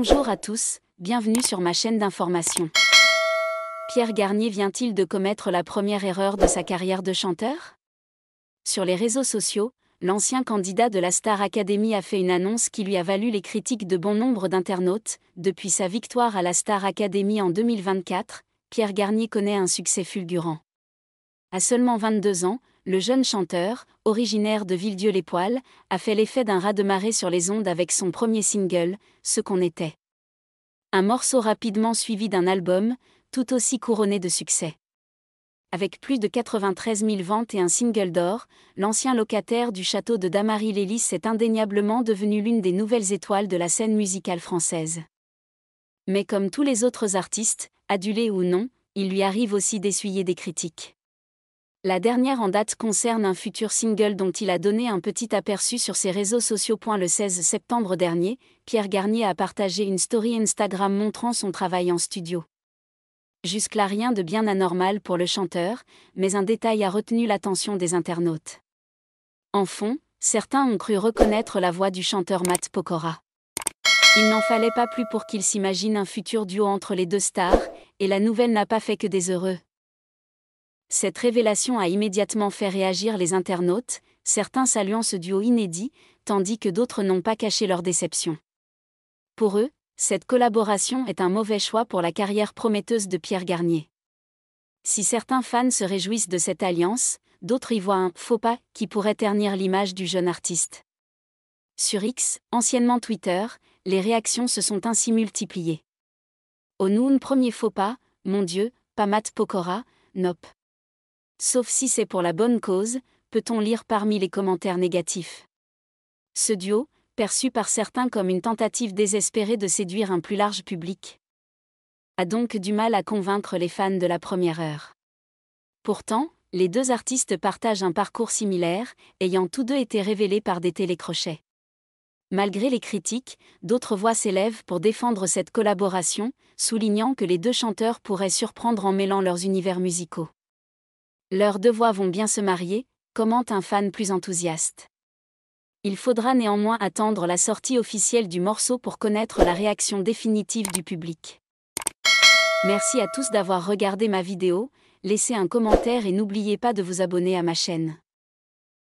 Bonjour à tous, bienvenue sur ma chaîne d'information. Pierre Garnier vient-il de commettre la première erreur de sa carrière de chanteur? Sur les réseaux sociaux, l'ancien candidat de la Star Academy a fait une annonce qui lui a valu les critiques de bon nombre d'internautes. Depuis sa victoire à la Star Academy en 2024, Pierre Garnier connaît un succès fulgurant. À seulement 22 ans, le jeune chanteur, originaire de Villedieu-les-Poêles, a fait l'effet d'un raz-de-marée sur les ondes avec son premier single, Ce qu'on était. Un morceau rapidement suivi d'un album, tout aussi couronné de succès. Avec plus de 93 000 ventes et un single d'or, l'ancien locataire du château de Damary-Lélis est indéniablement devenu l'une des nouvelles étoiles de la scène musicale française. Mais comme tous les autres artistes, adulés ou non, il lui arrive aussi d'essuyer des critiques. La dernière en date concerne un futur single dont il a donné un petit aperçu sur ses réseaux sociaux. Le 16 septembre dernier, Pierre Garnier a partagé une story Instagram montrant son travail en studio. Jusque-là rien de bien anormal pour le chanteur, mais un détail a retenu l'attention des internautes. En fond, certains ont cru reconnaître la voix du chanteur Matt Pokora. Il n'en fallait pas plus pour qu'il s'imagine un futur duo entre les deux stars, et la nouvelle n'a pas fait que des heureux. Cette révélation a immédiatement fait réagir les internautes, certains saluant ce duo inédit, tandis que d'autres n'ont pas caché leur déception. Pour eux, cette collaboration est un mauvais choix pour la carrière prometteuse de Pierre Garnier. Si certains fans se réjouissent de cette alliance, d'autres y voient un « faux pas » qui pourrait ternir l'image du jeune artiste. Sur X, anciennement Twitter, les réactions se sont ainsi multipliées. Oh non, premier faux pas, mon Dieu, pas Matt Pokora, nope. Sauf si c'est pour la bonne cause, peut-on lire parmi les commentaires négatifs. Ce duo, perçu par certains comme une tentative désespérée de séduire un plus large public, a donc du mal à convaincre les fans de la première heure. Pourtant, les deux artistes partagent un parcours similaire, ayant tous deux été révélés par des télécrochets. Malgré les critiques, d'autres voix s'élèvent pour défendre cette collaboration, soulignant que les deux chanteurs pourraient surprendre en mêlant leurs univers musicaux. Leurs deux voix vont bien se marier, commente un fan plus enthousiaste. Il faudra néanmoins attendre la sortie officielle du morceau pour connaître la réaction définitive du public. Merci à tous d'avoir regardé ma vidéo, laissez un commentaire et n'oubliez pas de vous abonner à ma chaîne.